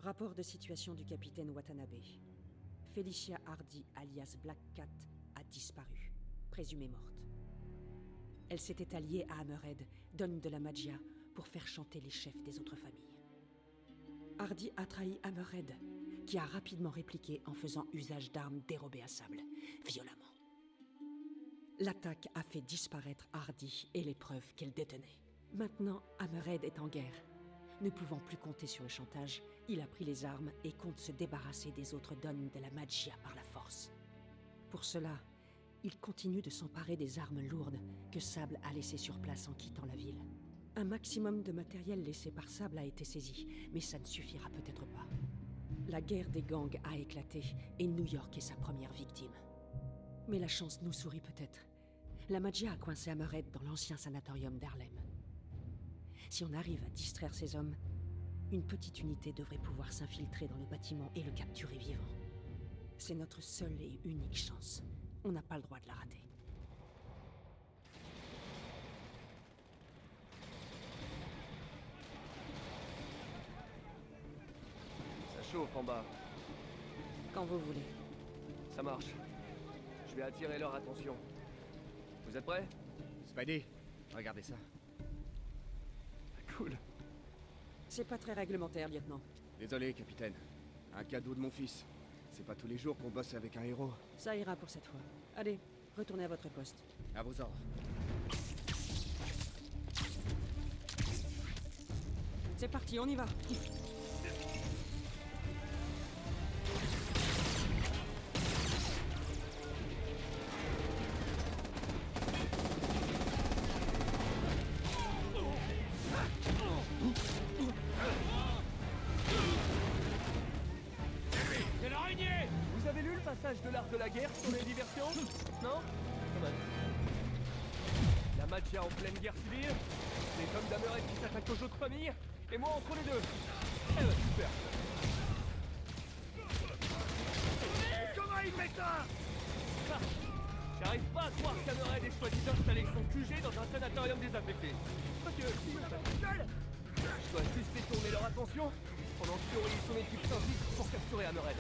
Rapport de situation du capitaine Watanabe. Felicia Hardy, alias Black Cat, a disparu, présumée morte. Elle s'était alliée à Hammerhead, donne de la magia, pour faire chanter les chefs des autres familles. Hardy a trahi Hammerhead, qui a rapidement répliqué en faisant usage d'armes dérobées à Sable, violemment. L'attaque a fait disparaître Hardy et les preuves qu'elle détenait. Maintenant, Hammerhead est en guerre. Ne pouvant plus compter sur le chantage, il a pris les armes et compte se débarrasser des autres donnes de la magia par la force. Pour cela, il continue de s'emparer des armes lourdes que Sable a laissées sur place en quittant la ville. Un maximum de matériel laissé par Sable a été saisi, mais ça ne suffira peut-être pas. La guerre des gangs a éclaté et New York est sa première victime. Mais la chance nous sourit peut-être. La magia a coincé Hammerhead dans l'ancien sanatorium d'Harlem. Si on arrive à distraire ces hommes, une petite unité devrait pouvoir s'infiltrer dans le bâtiment et le capturer vivant. C'est notre seule et unique chance. On n'a pas le droit de la rater. Ça chauffe en bas. Quand vous voulez. Ça marche. Je vais attirer leur attention. Vous êtes prêts? Spidey, regardez ça. Cool. C'est pas très réglementaire, lieutenant. Désolé, capitaine. Un cadeau de mon fils. C'est pas tous les jours qu'on bosse avec un héros. Ça ira pour cette fois. Allez, retournez à votre poste. À vos ordres. C'est parti, on y va. Vous avez lu le passage de l'art de la guerre sur les diversions? Non? Dommage. La magia en pleine guerre civile, les hommes d'Hammerhead qui s'attaquent aux autres familles, et moi entre les deux. Eh ben super. Comment il fait ça? J'arrive pas à croire qu'Hammerhead ait choisi d'installer son QG dans un sanatorium désaffecté. Parce que je dois juste détourner leur attention pendant que Fury et son équipe s'invitent pour capturer Hammerhead.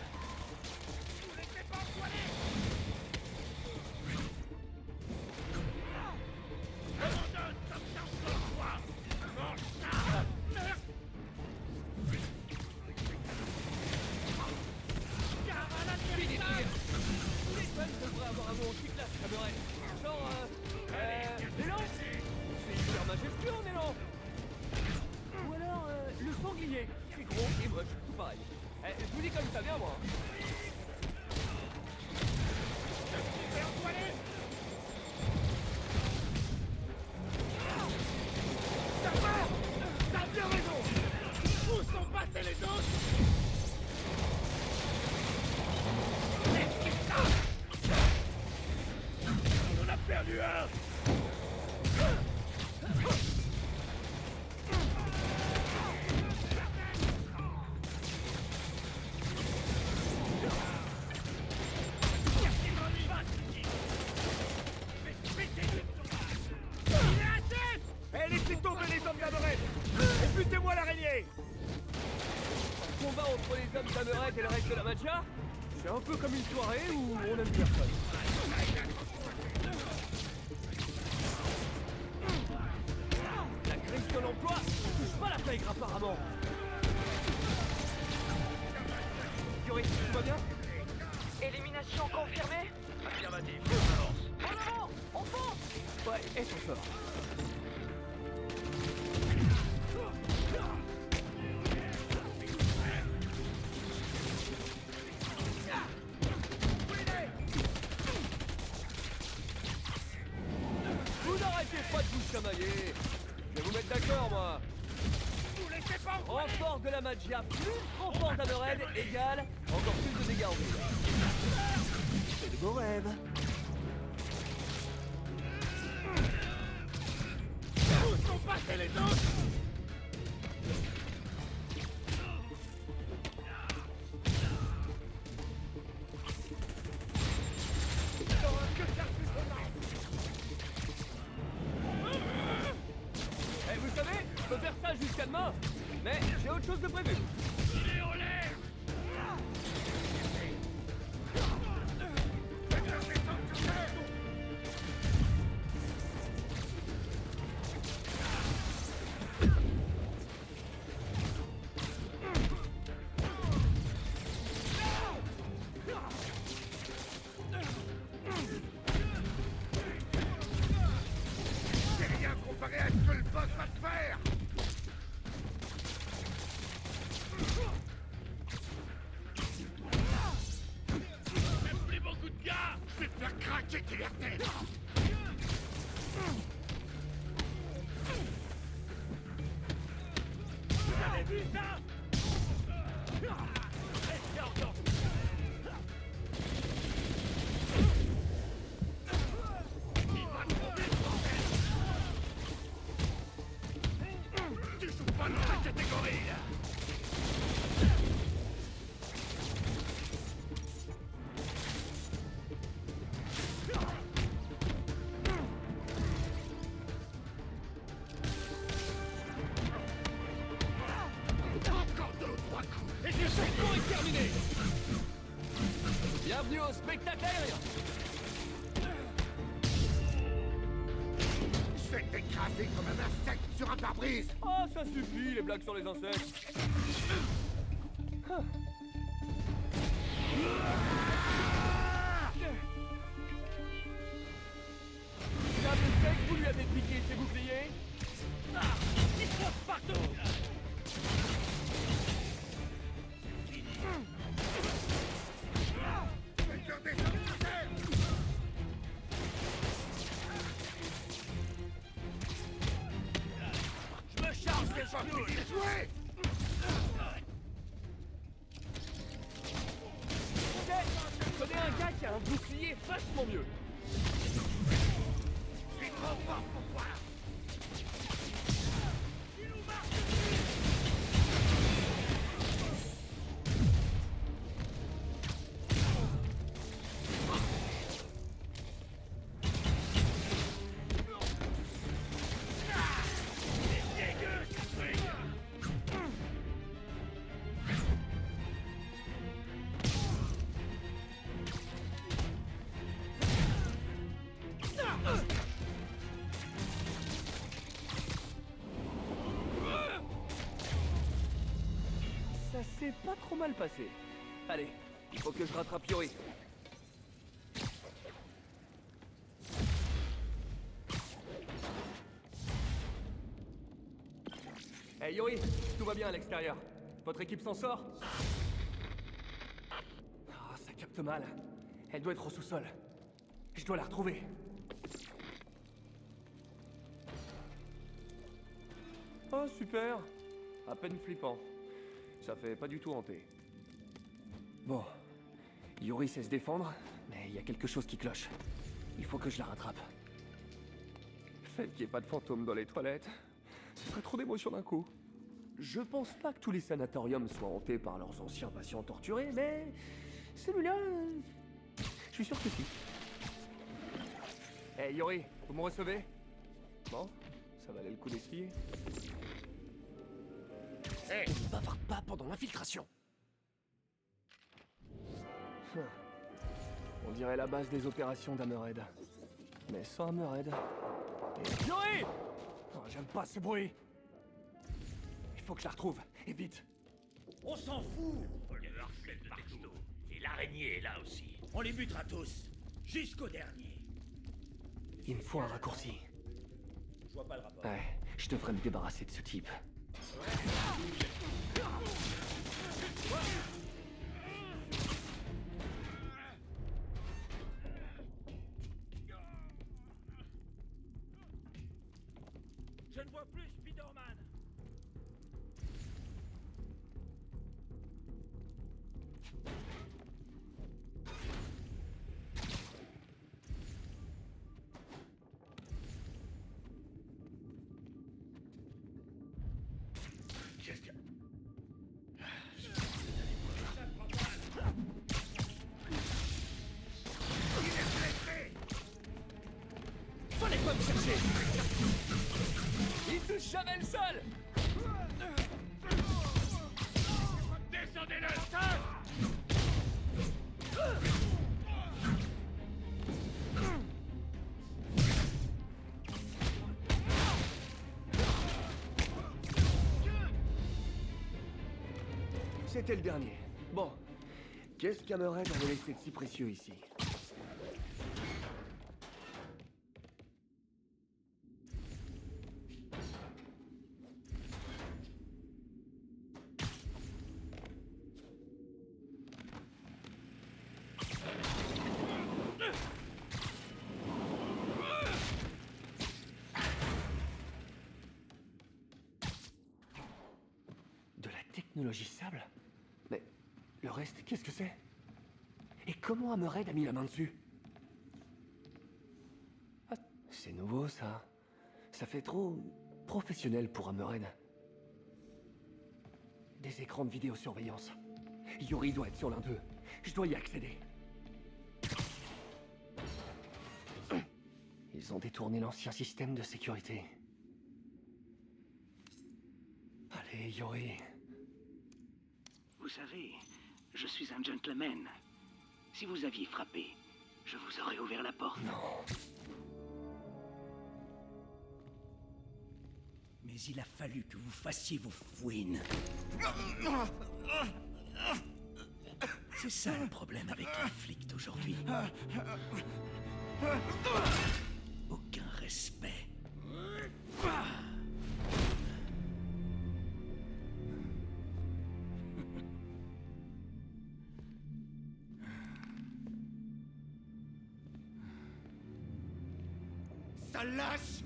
Les fans devraient avoir un mot anti-classe, Hammerhead. Genre, l'élan. C'est hyper majestueux en élan. Ou alors, le sanglier. C'est gros et moche, tout pareil. Je vous dis comme ça, viens moi. T'as bien raison. Où sont passés les autres? On en a perdu un. Laissez tomber les hommes d'Hammerhead et butez-moi l'araignée. Le combat entre les hommes d'Hammerhead et le reste de la magia, c'est un peu comme une soirée où on aime personne. La crise de l'emploi ne touche pas la Tigra apparemment. Fury, tout va bien? Élimination confirmée? Affirmatif, on avance. En avant! On fonce! Ouais, et son sort. Vous n'arrêtez pas de vous chamailler. Je vais vous mettre d'accord, moi. Vous laissez pas Renfort de la magia plus renfort d'Hammerhead égale encore plus de dégâts en ville. C'est de beaux rêves. Où sont passés les autres? Eh, vous savez, je peux faire ça jusqu'à demain. Mais j'ai autre chose de prévu. Il est en l'air. Faites-le descendre sur terre. C'est rien comparé à ce que le boss va te faire. Même plus beaucoup de gars. Je vais te faire craquer tes vertèbres. Vous avez vu ça? Restez encore. Il va trop vite, bordel. Tu joues pas dans la catégorie, là. Encore deux ou trois coups. Et je sais Tour est terminé. Bienvenue au spectacle aérien. Je vais t'écraser comme un insecte sur un pare-brise. Oh, ça suffit, les blagues sur les insectes. Savez que vous lui avez piqué ses boucliers? Il trotte partout. Faites-le descendre sur terre. Je me charge des genoux. Jouez. Je connais un gars qui a un bouclier vachement mieux. Je suis trop fort pour toi. Ça s'est pas trop mal passé. Allez, il faut que je rattrape Yori. Hey Yori, tout va bien à l'extérieur. Votre équipe s'en sort? Ah, ça capte mal. Elle doit être au sous-sol. Je dois la retrouver. Oh, super. À peine flippant. Ça fait pas du tout hanté. Bon. Yori sait se défendre, mais il y a quelque chose qui cloche. Il faut que je la rattrape. Le fait qu'il n'y ait pas de fantôme dans les toilettes, ce serait trop d'émotions d'un coup. Je pense pas que tous les sanatoriums soient hantés par leurs anciens patients torturés, mais celui-là, je suis sûr que si. Hey Yori, vous me recevez? Bon, ça valait le coup d'essuyer. Hey. On ne bavarde pas pendant l'infiltration. On dirait la base des opérations d'Hammerhead. Mais sans Hammerhead. Et... Yori! Oh, j'aime pas ce bruit. Il faut que je la retrouve, et vite. On s'en fout. Il y a leur flemme partout. Et l'araignée est là aussi. On les butera tous. Jusqu'au dernier. Il me faut un raccourci. Je vois pas le rapport. Ouais, je devrais me débarrasser de ce type. Je ne vois plus Spider-Man. Qu'est-ce que... Il est blessé. Fallait pas me chercher. Il touche jamais le sol. Prenez-le! C'était le dernier. Bon. Qu'est-ce qu'Hammerhead avait laissé de si précieux ici? De la technologie sable? Mais le reste, qu'est-ce que c'est? Et comment Hammerhead a mis la main dessus? Ah, c'est nouveau, ça. Ça fait trop professionnel pour Hammerhead. Des écrans de vidéosurveillance. Yuri doit être sur l'un d'eux. Je dois y accéder. Ils ont détourné l'ancien système de sécurité. Allez, Yuri. Vous savez, je suis un gentleman. Si vous aviez frappé, je vous aurais ouvert la porte. Non. Mais il a fallu que vous fassiez vos fouines. C'est ça le problème avec les flics d'aujourd'hui. Aucun respect. Ça lâche!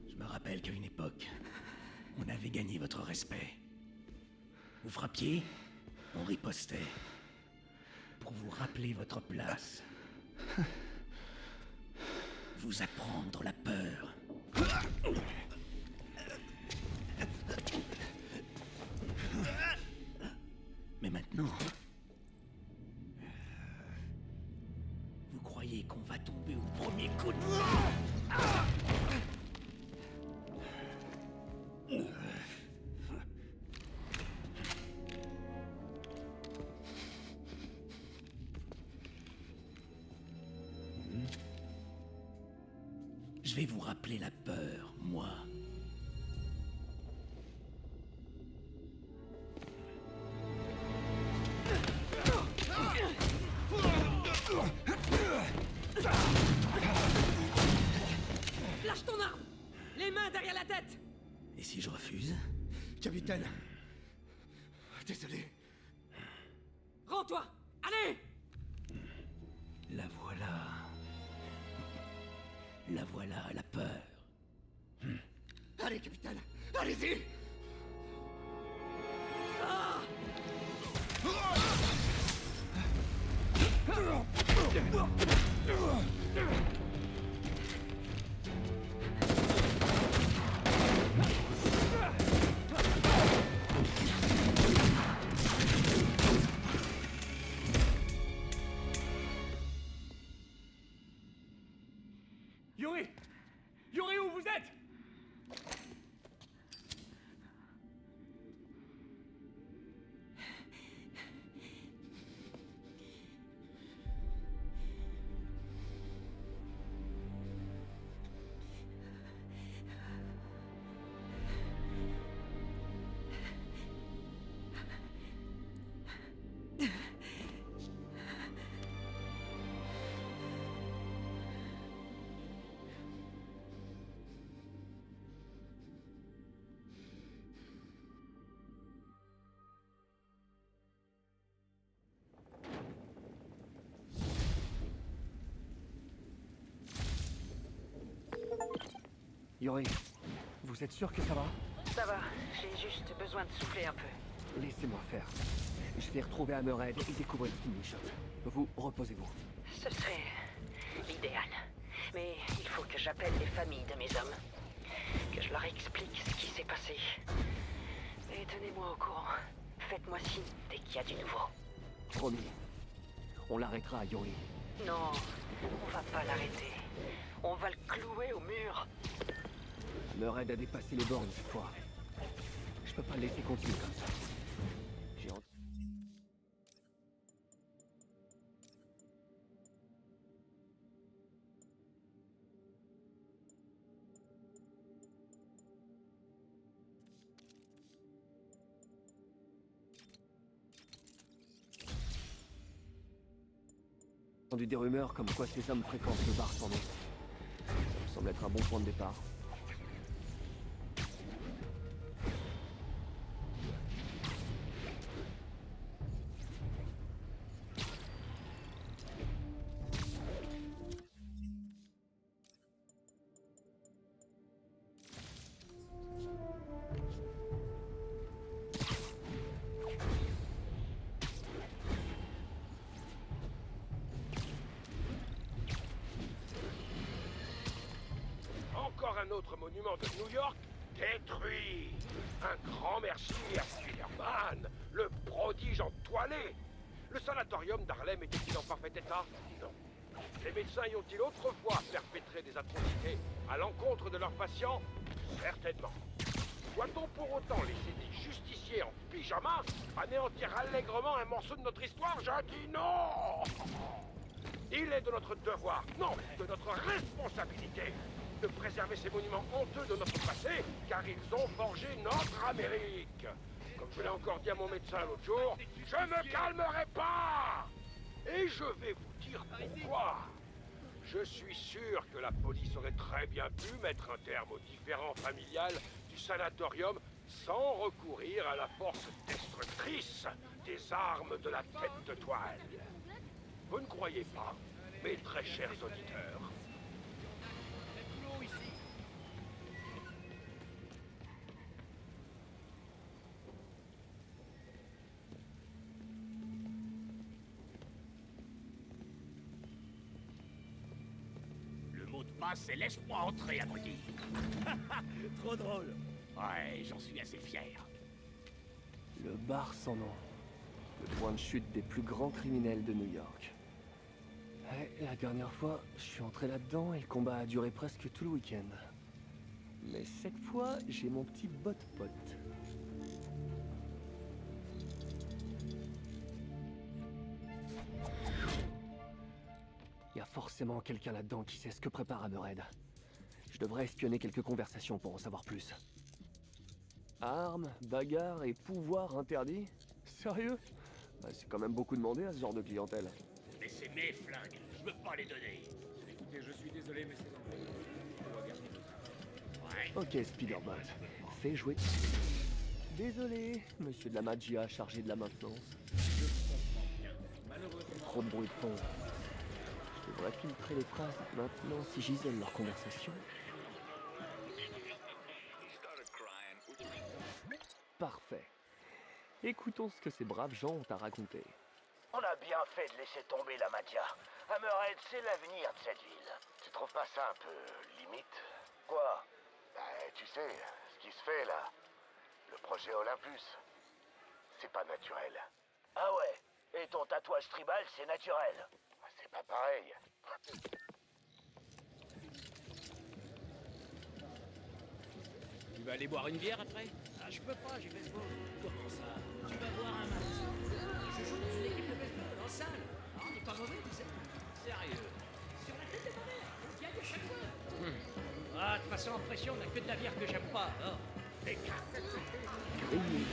Je me rappelle qu'à une époque, on avait gagné votre respect. Vous frappiez, on ripostait. Pour vous rappeler votre place. Vous apprendre la peur. Mais maintenant... Vous croyez qu'on va tomber au premier coup de... Je vais vous rappeler la peur, moi. Lâche ton arme! Les mains derrière la tête! Et si je refuse? Capitaine! Désolé. Rends-toi! Allez! La voilà. La voilà, la peur. Allez, capitaine! Allez-y! Yuri! Yuri, où vous êtes? Yuri, vous êtes sûr que ça va? Ça va, j'ai juste besoin de souffler un peu. Laissez-moi faire. Je vais retrouver Hammerhead et découvrir le finish. Vous, reposez-vous. Ce serait l'idéal. Mais il faut que j'appelle les familles de mes hommes. Que je leur explique ce qui s'est passé. Et tenez-moi au courant. Faites-moi signe dès qu'il y a du nouveau. Promis. On l'arrêtera, Yuri. Non, on va pas l'arrêter. On va le clouer au mur. Hammerhead a dépassé les bornes cette fois. Je peux pas le laisser continuer comme ça. J'ai entendu des rumeurs comme quoi ces hommes fréquentent le bar sans nom. Ça me semble être un bon point de départ. Encore un autre monument de New York détruit. Un grand merci à Spider-Man, le prodige entoilé. Le sanatorium d'Harlem était-il en parfait état? Non. Les médecins y ont-ils autrefois perpétré des atrocités à l'encontre de leurs patients? Certainement. Doit-on pour autant laisser des justiciers en pyjama anéantir allègrement un morceau de notre histoire? Je dis non! Il est de notre devoir, non, de notre responsabilité, de préserver ces monuments honteux de notre passé, car ils ont forgé notre Amérique. Comme je l'ai encore dit à mon médecin l'autre jour, je me calmerai pas! Et je vais vous dire pourquoi. Je suis sûr que la police aurait très bien pu mettre un terme aux différends familiales du sanatorium sans recourir à la force destructrice des armes de la tête de toile. Vous ne croyez pas, mes très chers auditeurs? Le mot de passe, c'est laisse-moi entrer, abruti. Trop drôle. Ouais, j'en suis assez fier. Le bar sans nom. Le point de chute des plus grands criminels de New York. Ouais, la dernière fois, je suis entré là-dedans et le combat a duré presque tout le week-end. Mais cette fois, j'ai mon petit pote. Il y a forcément quelqu'un là-dedans qui sait ce que prépare Hammerhead. Je devrais espionner quelques conversations pour en savoir plus. Armes, bagarres et pouvoirs interdits? Sérieux? Bah, c'est quand même beaucoup demandé à ce genre de clientèle. Mais c'est mes flingues, je veux pas les donner. Écoutez, je suis désolé, mais c'est l'enfer. Je dois garder tout ça. Ouais. Ok, Spider-Man, fais jouer. Désolé, monsieur de la Magia chargé de la maintenance. Malheureusement, Trop de bruit de fond. Je devrais filtrer les phrases maintenant si j'isole leur conversation. Parfait. Écoutons ce que ces braves gens ont à raconter. On a bien fait de laisser tomber la Magia. Hammerhead, c'est l'avenir de cette ville. Tu trouves pas ça un peu limite? Quoi? Tu sais, ce qui se fait là. Le projet Olympus. C'est pas naturel. Ah ouais? Et ton tatouage tribal, c'est naturel? C'est pas pareil. tu vas aller boire une bière après? Ah, je peux pas, j'ai baseball. Comment ça? Tu vas boire un match. Je joue dans une équipe de baseball, en salle. Ah, on n'est pas mauvais, tu sais. Sérieux? Sur la tête de ma mère, on gagne à chaque fois. Ah, de toute façon, en pression, on n'a que de la bière que j'aime pas. Oh. Grillé.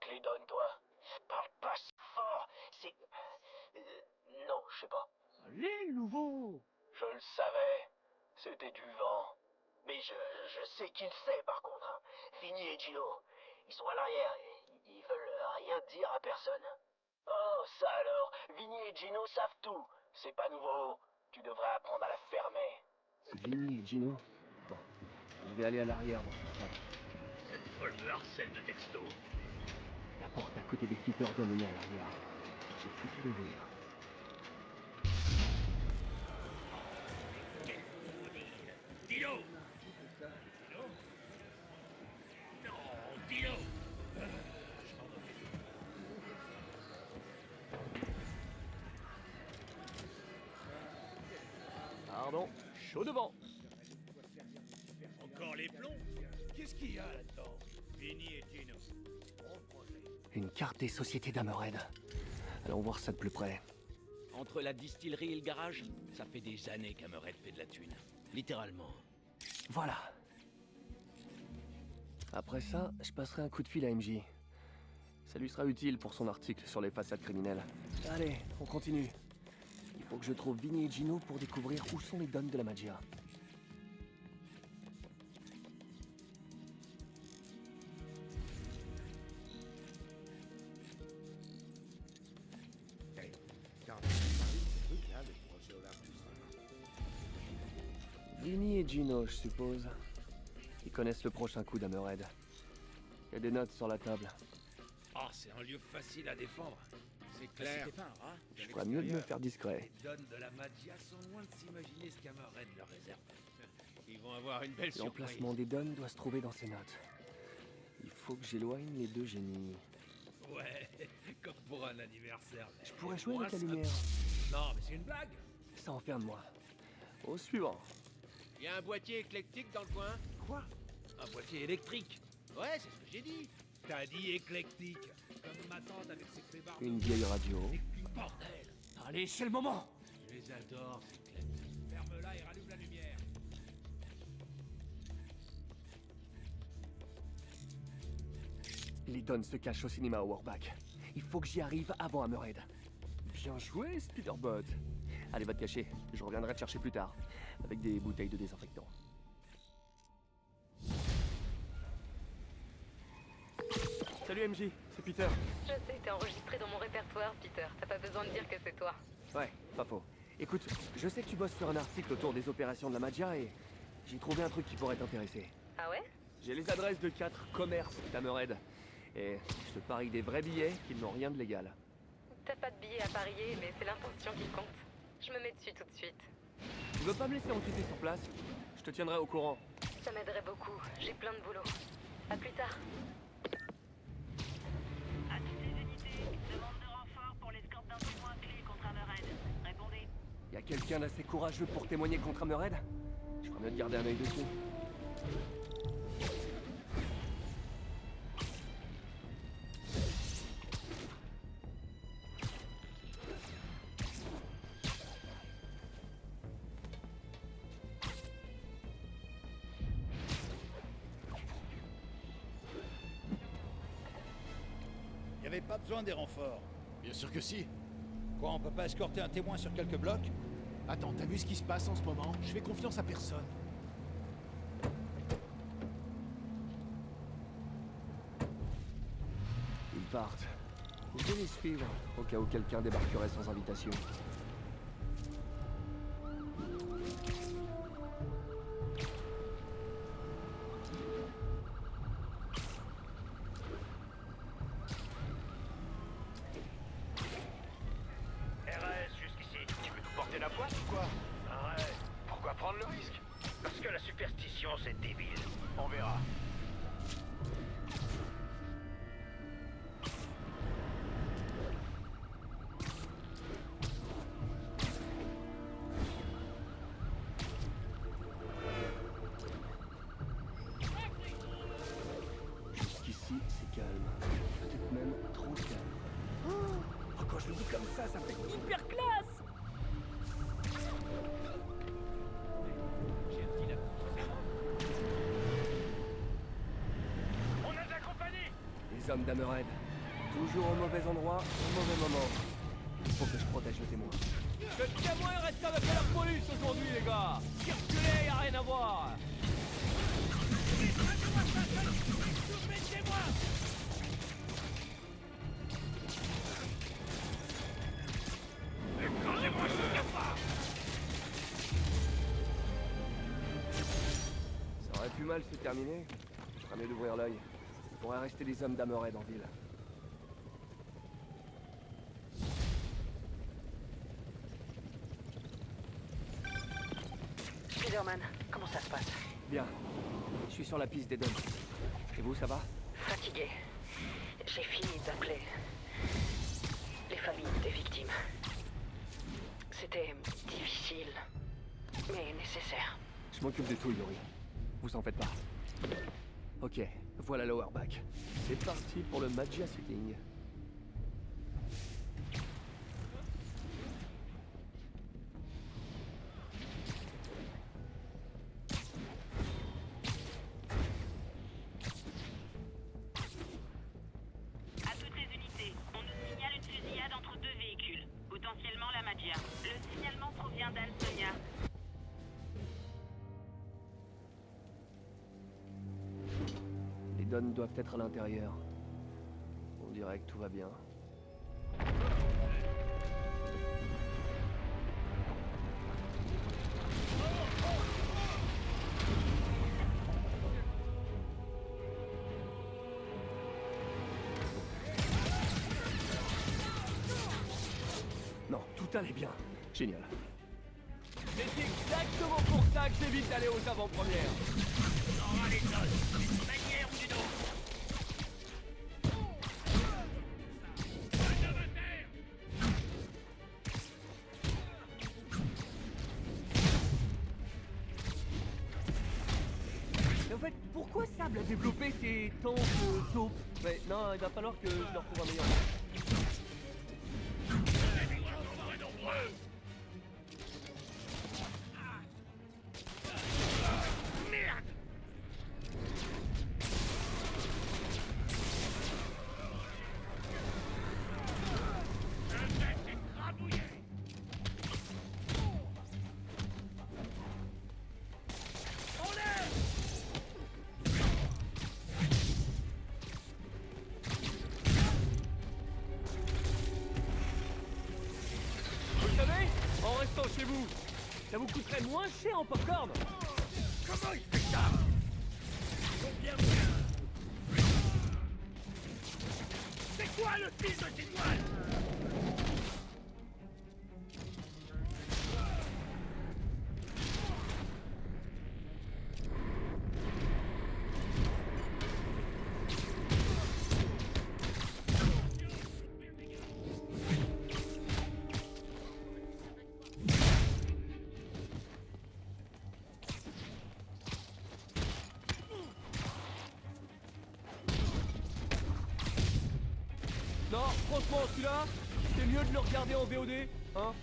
les donnes, toi? Parle pas si fort, c'est... non, je sais pas. Allez, le nouveau. Je le savais. C'était du vent. Mais je sais qui le sait, par contre. Hein. Vinny et Gino, ils sont à l'arrière et ils veulent rien dire à personne. Oh, ça alors, Vinny et Gino savent tout. C'est pas nouveau. Tu devrais apprendre à la fermer. Vinny et Gino. Bon, je vais aller à l'arrière. Cette folle me harcèle de texto. La porte à côté des keepers doit mener à l'arrière. J'ai foutu l'ouvrir. Quel fourni. Dino. Dino. Non, Dino. Je m'en occupe. Pardon, chaud devant. Encore les plombs? Qu'est-ce qu'il y a là-dedans? Vinny et Gino. Bon projet. Une carte des sociétés d'Hammerhead. Allons voir ça de plus près. Entre la distillerie et le garage, ça fait des années qu'Hammerhead fait de la thune. Littéralement. Voilà. Après ça, je passerai un coup de fil à MJ. Ça lui sera utile pour son article sur les façades criminelles. Allez, on continue. Il faut que je trouve Vinny et Gino pour découvrir où sont les dons de la Maggia. Vinny et Gino, je suppose. Ils connaissent le prochain coup d'Hammerhead. Il y a des notes sur la table. Ah, c'est un lieu facile à défendre. C'est clair. C'était pas un rat. Je ferais mieux de me faire discret. Les dons de la Maggia sont loin de s'imaginer ce qu'Hammerhead leur réserve. Ils vont avoir une belle surprise. L'emplacement des dons doit se trouver dans ces notes. Il faut que j'éloigne les deux génies. Ouais, comme pour un anniversaire. Je pourrais jouer avec la lumière. Non, mais c'est une blague. Ça en fait un de moi. Au suivant. Il y a un boîtier éclectique dans le coin. Quoi? Un boîtier électrique. Ouais, c'est ce que j'ai dit. T'as dit éclectique. Comme ma tante avec ses clébards. Une vieille radio. Bordel. Allez, c'est le moment! Je les adore, ces clés. Ferme-la et rallume la lumière. Les dons se cachent au cinéma Warback. Il faut que j'y arrive avant Hammerhead. Bien joué, Spiderbot. Allez, va te cacher. Je reviendrai te chercher plus tard. Avec des bouteilles de désinfectant. Salut MJ, c'est Peter. Je sais, t'es enregistré dans mon répertoire, Peter. T'as pas besoin de dire que c'est toi. Ouais, pas faux. Écoute, je sais que tu bosses sur un article autour des opérations de la Maggia et j'ai trouvé un truc qui pourrait t'intéresser. Ah ouais? J'ai les adresses de 4 commerces d'Hammerhead. Et je te parie des vrais billets qui n'ont rien de légal. T'as pas de billet à parier, mais c'est l'intention qui compte. Je me mets dessus tout de suite. Tu veux pas me laisser enquêter sur place? Je te tiendrai au courant. Ça m'aiderait beaucoup. J'ai plein de boulot. À plus tard. À toutes les unités, demande de renfort pour l'escorte d'un témoin clé contre Hammerhead. Répondez. Y a quelqu'un d'assez courageux pour témoigner contre Hammerhead? Je ferais mieux de garder un œil dessus. Y'avait pas besoin des renforts. Bien sûr que si. Quoi, on peut pas escorter un témoin sur quelques blocs? Attends, t'as vu ce qui se passe en ce moment? Je fais confiance à personne. Ils partent. Je vais les suivre, au cas où quelqu'un débarquerait sans invitation. RS, jusqu'ici. Tu veux nous porter la poisse ou quoi? Arrête. Pourquoi prendre le risque? Parce que la superstition, c'est débile. On verra. Jusqu'ici, c'est calme. Peut-être même trop calme. Oh, quand je le dis comme ça fait hyper classe! J'ai un petit lapin. On a de la compagnie! Les hommes d'Hammerhead. Toujours au mauvais endroit, au mauvais moment. Il faut que je protège le témoin. Le témoin reste avec la police aujourd'hui, les gars. Circulez, y a rien à voir. Ça aurait pu mal se terminer. Je ferais mieux d'ouvrir l'œil. Il pourrait rester des hommes d'Hammerhead en ville. Spider-Man, comment ça se passe? Bien. Je suis sur la piste des Duns. Et vous, ça va? Fatigué. J'ai fini d'appeler les familles des victimes. C'était difficile, mais nécessaire. Je m'occupe de tout, Yuri. Vous en faites pas. Ok, voilà l'Auerbach. C'est parti pour le Magia Sitting. À toutes les unités, on nous signale une fusillade entre deux véhicules, potentiellement la Magia. Le signalement provient d'Alsonia. Les Duns doivent être à l'intérieur. On dirait que tout va bien. Non, tout allait bien. Génial. C'est exactement pour ça que j'évite d'aller aux avant-premières. On aura les doses, d'une manière ou d'une autre. Mais en fait, pourquoi Sable a développé ces temps de taupe? Ouais, non, il va falloir que je leur trouve un meilleur. Chez vous, ça vous coûterait moins cher en popcorn. Comment il fait ça? Combien? C'est quoi le fils de cette étoile? Non, franchement, celui-là, c'est mieux de le regarder en VOD, hein?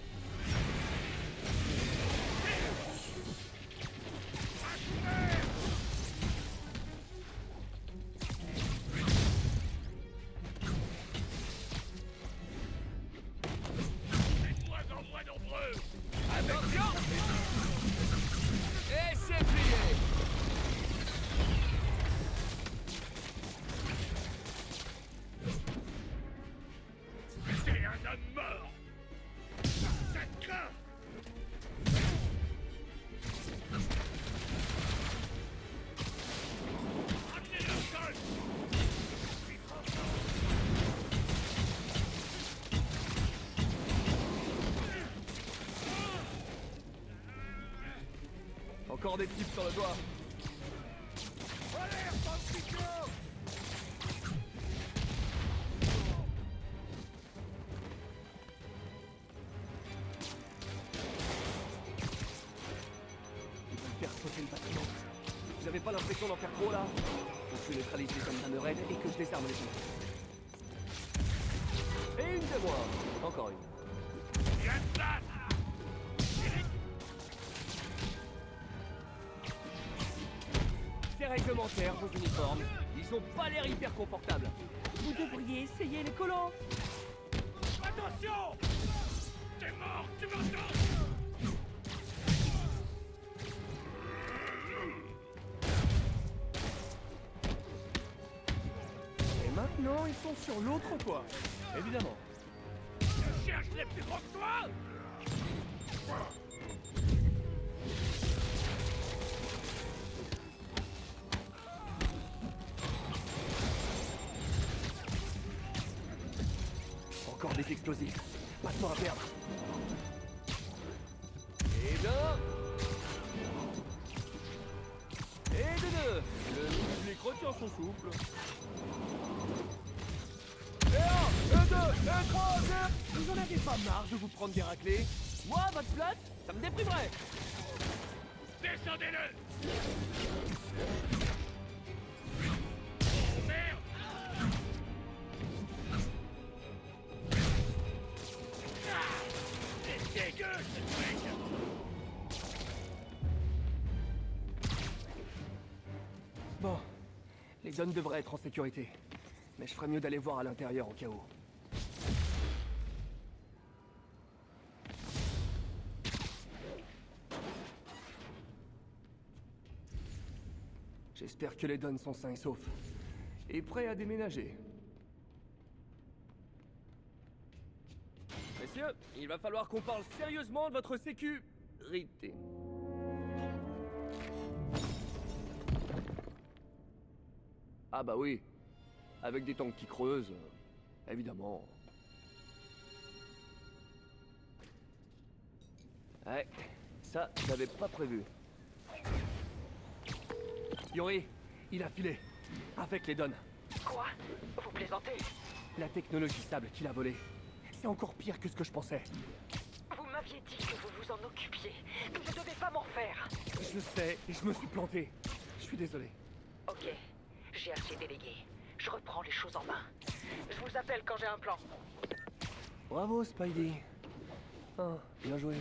Attention! Et c'est plié! C'est un homme mort. Ça te craint. Amenez-le au sol. Encore des types sur le toit. Ils veulent faire sauter le bâtiment. Vous avez pas l'impression d'en faire trop là? Faut que je neutralise les hommes d'Hammerhead et que je désarme les gens. Et une de moins. Encore une. Il y a de place. c'est réglementaire, vos uniformes. Ils ont pas l'air hyper confortables. Vous devriez essayer les collants. Attention! T'es mort, tu m'entends? Et maintenant, ils sont sur l'autre toit. Évidemment. Je cherche les plus gros que toi! Encore des explosifs. Pas de temps à perdre. Et d'un. Et de deux. Le public retient son souffle. Et un, et deux, et trois, et... Vous en avez pas marre de vous prendre des raclés? Moi, votre flotte, ça me déprimerait. Descendez-le! Bon, les zones devraient être en sécurité. Mais je ferais mieux d'aller voir à l'intérieur au cas où. J'espère que les Dons sont sains et saufs. Et prêts à déménager. Messieurs, il va falloir qu'on parle sérieusement de votre sécurité. Ah bah oui. Avec des tanks qui creusent, évidemment. Ouais, ça, j'avais pas prévu. Yori, il a filé. Avec les Dons. Quoi? Vous plaisantez? La technologie stable qu'il a volée. C'est encore pire que ce que je pensais. Vous m'aviez dit que vous vous en occupiez, que je devais pas m'en faire. Je sais, et je me suis planté. Je suis désolé. Ok, j'ai assez délégué. Je reprends les choses en main. Je vous appelle quand j'ai un plan. Bravo, Spidey. Oh, bien joué.